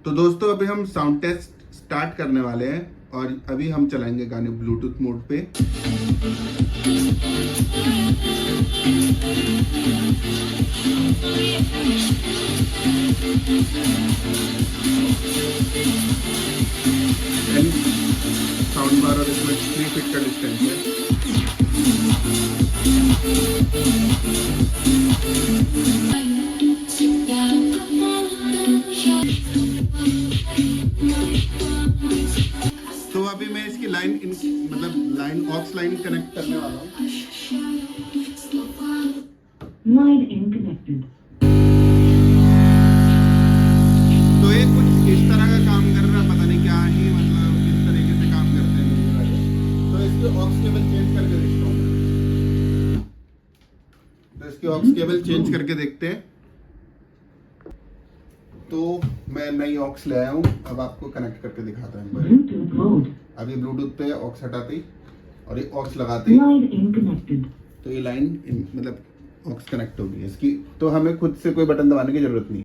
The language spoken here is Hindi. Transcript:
तो दोस्तों अभी हम साउंड टेस्ट स्टार्ट करने वाले हैं और अभी हम चलाएंगे गाने ब्लूटूथ मोड पे। साउंड बार और इसमें 3 फीट का डिस्टेंस है। तो अभी मैं इसकी लाइन मतलब लाइन ऑक्स लाइन कनेक्ट करने वाला हूँ। Line inconnected. तो ये कुछ इस तरह का काम कर रहा है, पता नहीं क्या ही मतलब किस तरीके से काम करते हैं म्यूजिक वाले। तो इसके ऑक्स केबल चेंज करके देखता हूँ मैं। तो इसके ऑक्स केबल चेंज करके देखते हैं। तो मैं नई ऑक्स ले आया हूँ, अब आपको कनेक्ट करके दिखाता हूँ। Bluetooth mode. अभी ब्लूटूथ पे ऑक्स हटाते ही और ये ऑक्स लगाते ही Line inconnected. तो ये लाइन मतलब ऑक्स कनेक्ट होगी इसकी। तो हमें खुद से कोई बटन दबाने की जरूरत नहीं।